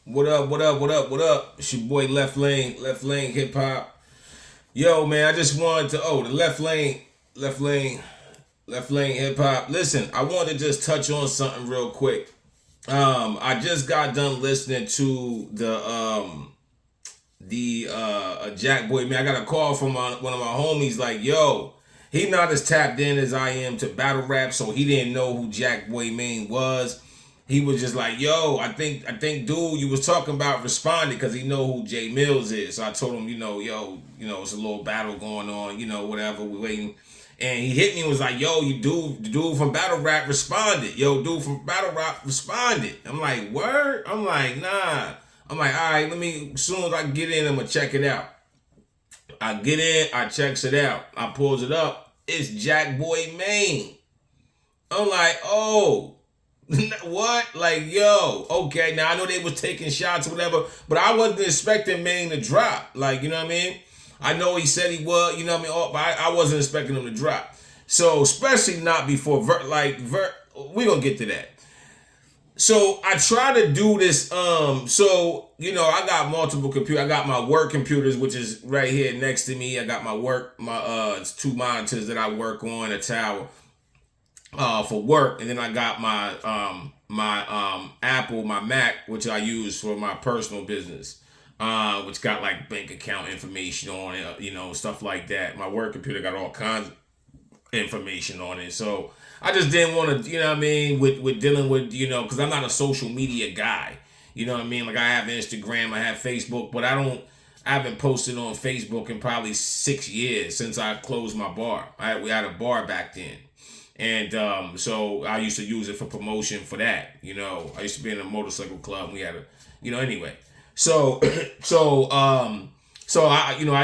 What up, what up, what up, what up? It's your boy Left Lane Hip Hop. Yo, man, I just wanted to, the Left Lane, Left Lane Hip Hop. Listen, I wanted to just touch on something real quick. I just got done listening to the Jakboy Main. I got a call from one of my homies like, yo, he not as tapped in as I am to battle rap, so he didn't know who Jakboy Main was. He was just like, yo, I think, dude, you was talking about responding because he know who Jae Millz is. So I told him, it's a little battle going on, whatever, we waiting. And he hit me and was like, yo, the dude from battle rap responded. Yo, dude from battle rap responded. I'm like, word? I'm like, nah. I'm like, all right, as soon as I get in, I'm going to check it out. I get in, I checks it out. I pulls it up. It's Jakboy Main. I'm like, oh, what? Like, yo, okay. Now, I know they was taking shots or whatever, but I wasn't expecting Main to drop. Like, you know what I mean? I know he said he was, you know what I mean? But I wasn't expecting him to drop. So, especially not before, we're going to get to that. So I try to do this. I got multiple computers. I got my work computers, which is right here next to me. I got it's two monitors that I work on, a tower for work, and then I got my Apple, my Mac, which I use for my personal business, which got like bank account information on it, stuff like that. My work computer got all kinds of information on it, so I just didn't want to, with dealing with, because I'm not a social media guy. You know what I mean? Like I have Instagram, I have Facebook, but I haven't posted on Facebook in probably 6 years since I closed my bar. We had a bar back then. And so I used to use it for promotion for that. I used to be in a motorcycle club. And we had anyway. So I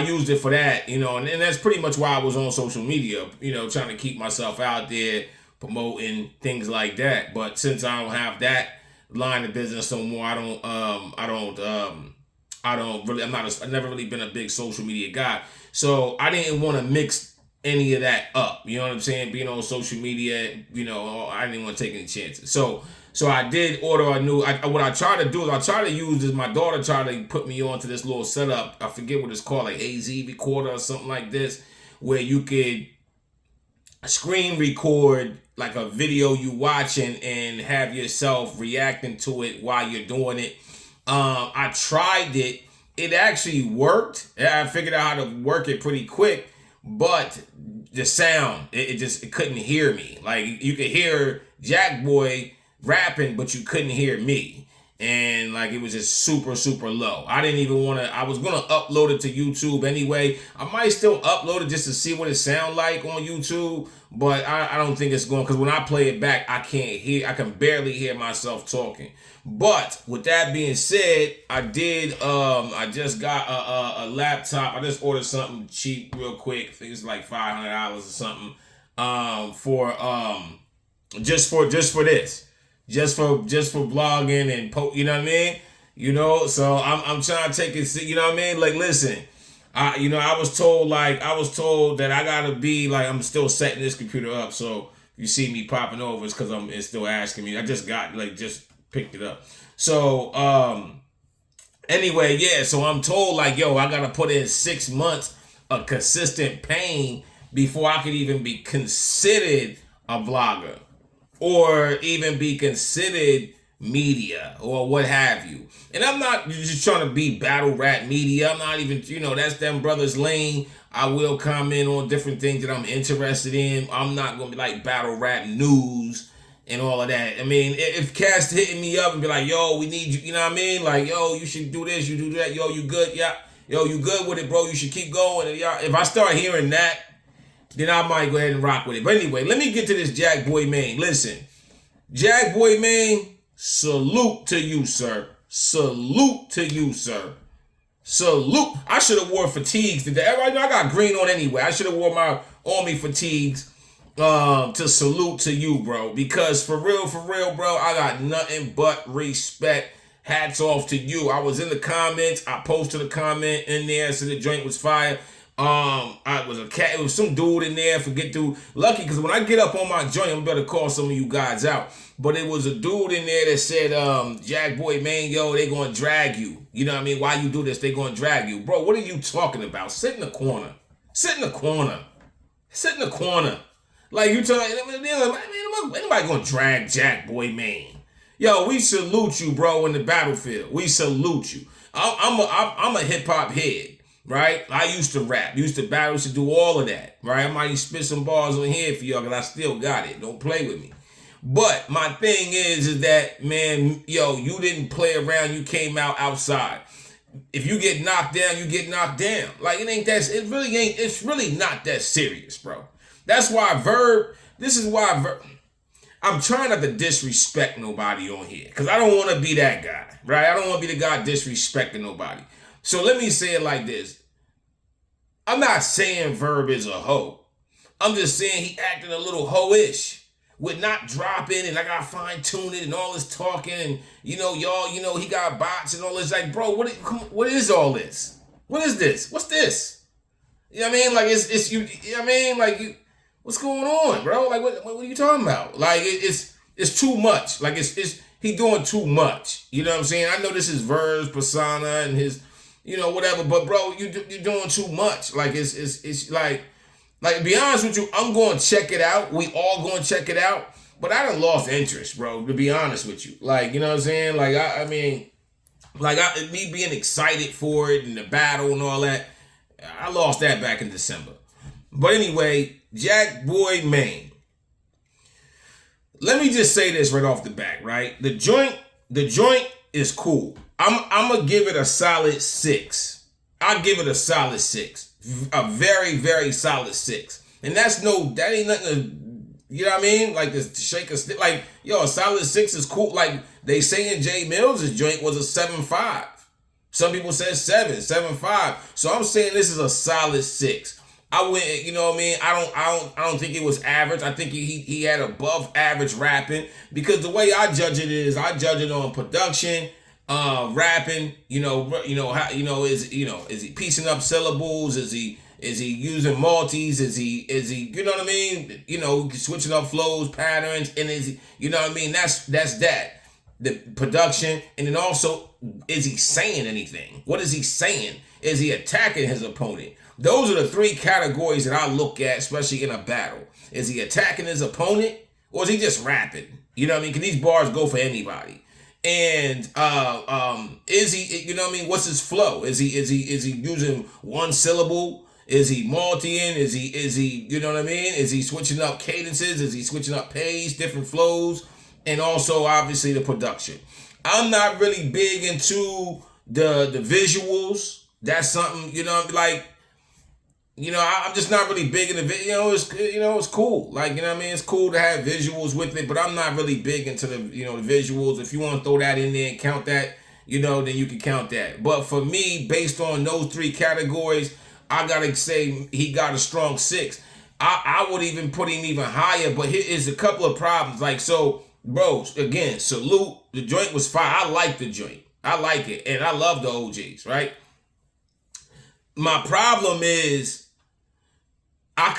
used it for that, and that's pretty much why I was on social media, trying to keep myself out there, promoting things like that. But since I don't have that line of business no more, I've never really been a big social media guy. So I didn't want to mix any of that up. You know what I'm saying? Being on social media, I didn't want to take any chances. So I did order a new. What I try to do is I try to use this. My daughter tried to put me onto this little setup. I forget what it's called, like AZ recorder or something like this, where you could screen record like a video you watching and have yourself reacting to it while you're doing it. I tried it. It actually worked. I figured out how to work it pretty quick, but the sound, it couldn't hear me. Like you could hear Jakboy rapping, but you couldn't hear me. And like it was just super, super low. I didn't even want to, I was going to upload it to YouTube anyway. I might still upload it just to see what it sound like on YouTube, but I don't think it's going, because when I play it back, I can barely hear myself talking. But with that being said, I just got a laptop. I just ordered something cheap real quick. I think it's like $500 or something, just for this. Just for blogging and you know what I mean? So I'm trying to take it, you know what I mean? Like, listen, I was told that I gotta be like, I'm still setting this computer up. So you see me popping over, it's because it's still asking me. I just picked it up. So anyway, yeah. So I'm told like, yo, I gotta put in 6 months of consistent pain before I could even be considered a vlogger, or even be considered media or what have you. And I'm not just trying to be battle rap media. I'm not even, that's them brothers' lane. I will comment on different things that I'm interested in. I'm not going to be like battle rap news and all of that. I mean, if cats hitting me up and be like, yo, we need you, you know what I mean? Like, yo, you should do this, you do that. Yo, you good? Yeah. Yo, you good with it, bro? You should keep going. And if I start hearing that, then I might go ahead and rock with it. But anyway, let me get to this Jakboy Main. Listen, Jakboy Main, salute to you, sir. Salute to you, sir. Salute. I should have wore fatigues today. Right now I got green on anyway. I should have wore my army fatigues to salute to you, bro. Because for real, bro, I got nothing but respect. Hats off to you. I was in the comments. I posted a comment in there, so the joint was fire. I was a cat. It was some dude in there. Forget dude. Lucky because when I get up on my joint, I'm better call some of you guys out. But it was a dude in there that said, Jakboy Main, yo, they gonna drag you. You know what I mean? Why you do this? They gonna drag you, bro. What are you talking about? Sit in the corner. Sit in the corner. Sit in the corner. Like you telling anybody gonna drag Jakboy Main? Yo, we salute you, bro, in the battlefield. We salute you. I'm a hip hop head. Right? I used to rap, used to battle, used to do all of that. Right? I might even spit some bars on here for y'all because I still got it. Don't play with me. But my thing is that, man, yo, you didn't play around. You came out outside. If you get knocked down, you get knocked down. Like, it's really not that serious, bro. That's why I'm trying not to disrespect nobody on here because I don't want to be that guy, right? I don't want to be the guy disrespecting nobody. So let me say it like this. I'm not saying Verb is a hoe. I'm just saying he acting a little hoe-ish with not dropping and I got fine-tune it and all this talking and, he got bots and all this. Like, bro, what is all this? What is this? What's this? You know what I mean? Like, it's you know what I mean? Like, what's going on, bro? Like, what are you talking about? Like, it's too much. Like, he doing too much. You know what I'm saying? I know this is Verb's persona and his, whatever. But bro, you're doing too much. Like it's like to be honest with you, I'm going to check it out. We all going to check it out. But I done lost interest, bro. To be honest with you, like you know what I'm saying. Like me being excited for it and the battle and all that, I lost that back in December. But anyway, Jakboy Main. Let me just say this right off the bat, right? The joint is cool. I'm gonna give it a solid 6. I'll give it a solid 6. A very, very solid 6. And that ain't nothing to, you know what I mean? Like this shake a stick. Like, yo, a solid 6 is cool. Like they saying Jae Millz' joint was a 7.5. Some people said 7.5. So I'm saying this is a solid 6. I went, you know what I mean? I don't think it was average. I think he had above average rapping because the way I judge it is I judge it on production. Rapping, is he piecing up syllables? Is he using multis? Is he, you know what I mean? Switching up flows, patterns, and is he, you know what I mean? That's that. The production, and then also, is he saying anything? What is he saying? Is he attacking his opponent? Those are the 3 categories that I look at, especially in a battle. Is he attacking his opponent, or is he just rapping? You know what I mean? Can these bars go for anybody? And is he, you know what I mean? What's his flow? Is he using one syllable? Is he multi-ing? Is he, you know what I mean? Is he switching up cadences? Is he switching up pace, different flows? And also obviously the production. I'm not really big into the visuals. That's something, I'm just not really big in the video. It's cool. Like, you know what I mean? It's cool to have visuals with it, but I'm not really big into the, the visuals. If you want to throw that in there and count that, then you can count that. But for me, based on those 3 categories, I got to say he got a strong 6. I would even put him even higher, but here is a couple of problems. Like, so, bro, again, salute. The joint was fire. I like the joint. I like it. And I love the OGs, right? My problem is, I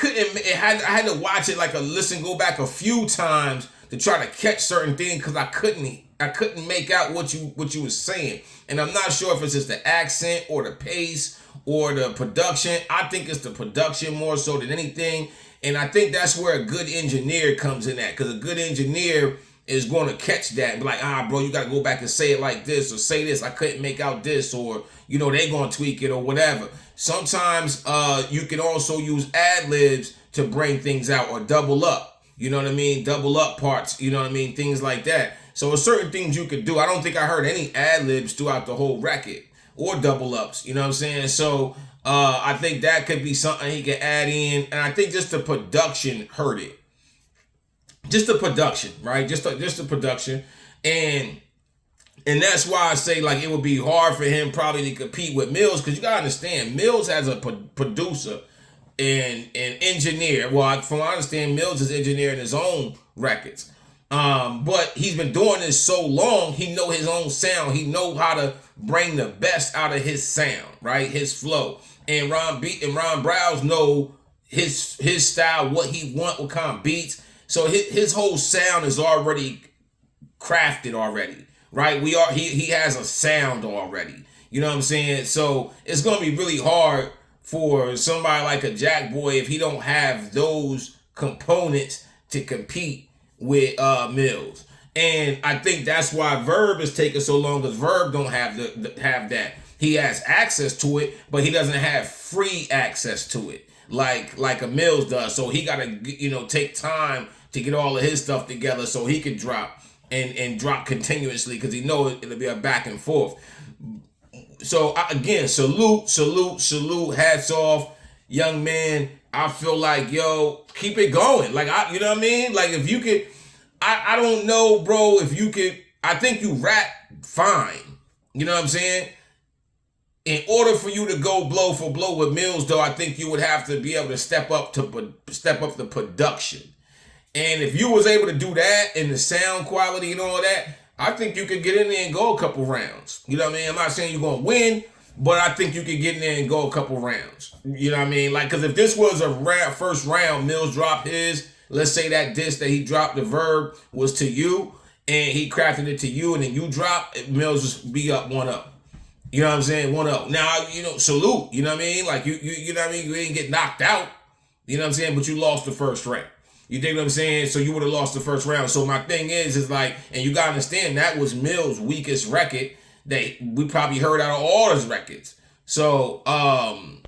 had to watch it go back a few times to try to catch certain things because I couldn't make out what you were saying. And I'm not sure if it's just the accent or the pace or the production. I think it's the production more so than anything. And I think that's where a good engineer comes in at, because a good engineer is going to catch that and be like, bro, you got to go back and say it like this or say this. I couldn't make out this, or, they going to tweak it or whatever. Sometimes you can also use ad-libs to bring things out or double up. You know what I mean? Double up parts. You know what I mean? Things like that. So there's certain things you could do. I don't think I heard any ad-libs throughout the whole record or double ups. You know what I'm saying? So I think that could be something he could add in. And I think just the production hurt it. Just the production, right? Just the production. And that's why I say, like, it would be hard for him probably to compete with Millz, because you got to understand, Millz has a producer and engineer. Well, from what I understand, Millz is engineering his own records. But he's been doing this so long, he know his own sound. He know how to bring the best out of his sound, right? His flow. And Ron Browz know his style, what he want, what kind of beats. So his whole sound is already crafted already, right? He has a sound already. You know what I'm saying? So it's gonna be really hard for somebody like a Jakboy if he don't have those components to compete with Millz. And I think that's why Verb is taking so long, because Verb don't have have that. He has access to it, but he doesn't have free access to it like a Millz does. So he gotta take time to get all of his stuff together so he can drop and drop continuously, because he knows it'll be a back and forth. So again, salute, hats off, young man. I feel like, yo, keep it going. Like, you know what I mean? Like, if you could, I don't know, bro, if you could, I think you rap fine. You know what I'm saying? In order for you to go blow for blow with Millz, though, I think you would have to be able to step up the production. And if you was able to do that and the sound quality and all that, I think you could get in there and go a couple rounds. You know what I mean? I'm not saying you're going to win, but I think you could get in there and go a couple rounds. You know what I mean? Like, because if this was a first round, Millz dropped his, let's say that diss that he dropped, the Verb, was to you, and he crafted it to you, and then you drop, Millz just be up 1-0. You know what I'm saying? 1-0. Now, salute. You know what I mean? Like, you know what I mean? You didn't get knocked out. You know what I'm saying? But you lost the first round. You dig what I'm saying? So you would have lost the first round. So my thing is like, and you gotta understand, that was Millz' weakest record that we probably heard out of all his records. So, hold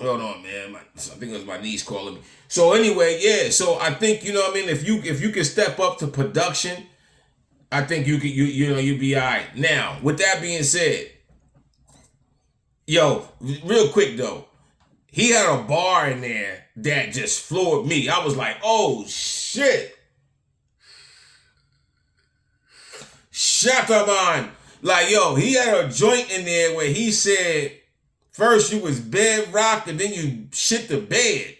on, man. I think it was my niece calling me. So anyway, yeah. So I think, you know what I mean? If you can step up to production, I think you'd be all right. Now, with that being said, yo, real quick though, he had a bar in there that just floored me. I was like, oh shit. Shut up on. Like, yo, he had a joint in there where he said, first you was bedrock and then you shit the bed.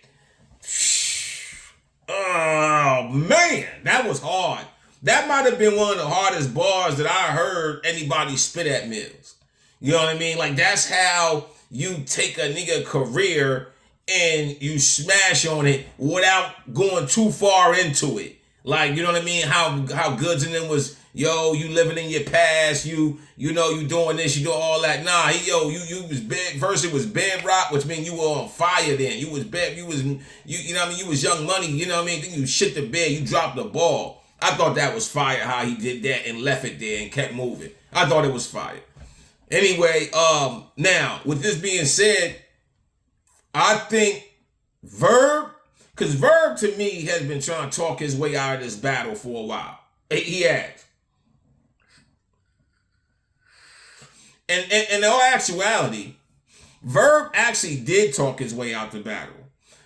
Oh man, that was hard. That might have been one of the hardest bars that I heard anybody spit at Millz. You know what I mean? Like, that's how you take a nigga career and you smash on it without going too far into it. Like, you know what I mean? How Goods in them was, yo, you living in your past, you doing this, you doing all that. Nah, you was bed. First it was bedrock, which means you were on fire then. You was bed, you know what I mean? You was Young Money, you know what I mean? Then you shit the bed, you dropped the ball. I thought that was fire how he did that and left it there and kept moving. I thought it was fire. Anyway, now, with this being said, I think Verb, because Verb to me has been trying to talk his way out of this battle for a while. He has. And in all actuality, Verb actually did talk his way out the battle.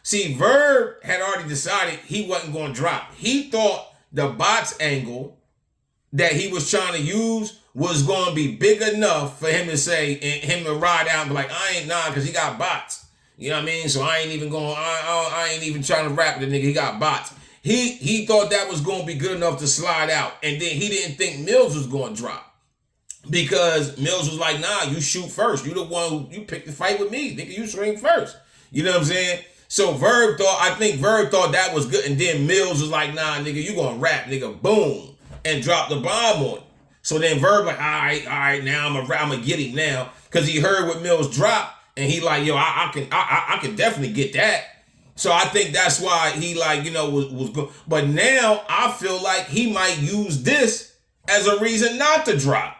See, Verb had already decided he wasn't going to drop. He thought the bots angle that he was trying to use was going to be big enough for him to say, and him to ride out and be like, I ain't because he got bots. You know what I mean? So I ain't even going, I ain't even trying to rap with the nigga, he got bots. He thought that was going to be good enough to slide out. And then he didn't think Millz was going to drop. Because Millz was like, nah, you shoot first. You the one who, you picked the fight with me. Nigga, you swing first. You know what I'm saying? So I think Verb thought that was good. And then Millz was like, nah, nigga, you going to rap, nigga, boom. And drop the bomb on him. So then Verb like, all right, now I'm gonna get him now. Because he heard what Millz dropped. And he like, yo, I can definitely get that. So I think that's why he like, was good. But now I feel like he might use this as a reason not to drop.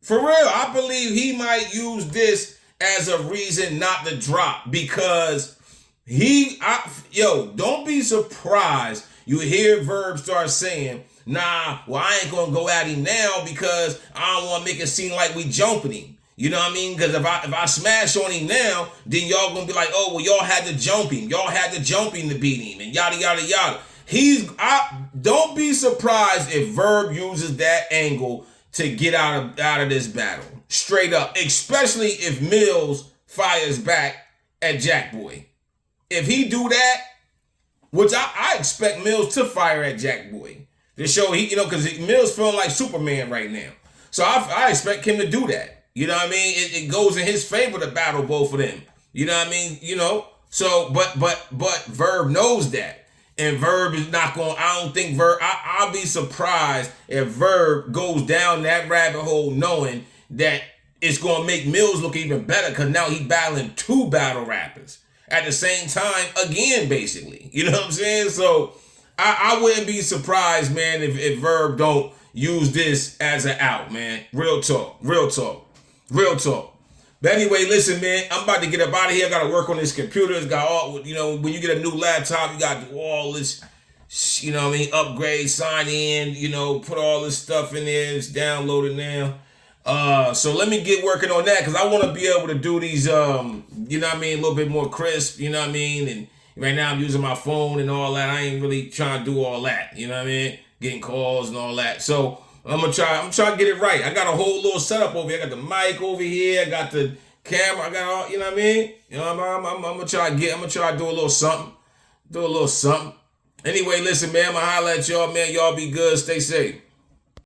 For real, I believe he might use this as a reason not to drop. Because don't be surprised. You hear Verb start saying, nah, well, I ain't gonna go at him now because I don't want to make it seem like we jumping him. You know what I mean? Because if I smash on him now, then y'all gonna be like, oh, well, y'all had to jump him. Y'all had to jump him to beat him and yada, yada, yada. Don't be surprised if Verb uses that angle to get out of this battle. Straight up. Especially if Millz fires back at Jakboy. If he do that, which I expect Millz to fire at Jakboy to show he, because Millz feeling like Superman right now. So I expect him to do that. You know what I mean? It goes in his favor to battle both of them. You know what I mean? So but Verb knows that. And Verb is not going, I don't think Verb, I'll be surprised if Verb goes down that rabbit hole knowing that it's going to make Millz look even better because now he's battling two battle rappers at the same time again, basically. You know what I'm saying? So I wouldn't be surprised, man, if Verb don't use this as an out, man. Real talk. But anyway, listen, man, I'm about to get up out of here. I got to work on this computer. It's got all, when you get a new laptop, you got to do all this, upgrade, sign in, put all this stuff in there. It's downloaded now. So let me get working on that because I want to be able to do these, a little bit more crisp, and right now I'm using my phone and all that. I ain't really trying to do all that, getting calls and all that. So I'm trying to get it right. I got a whole little setup over here. I got the mic over here. I got the camera. I got all, I'm gonna try to do a little something. Anyway, listen, man, I'm gonna holler at y'all, man. Y'all be good. Stay safe.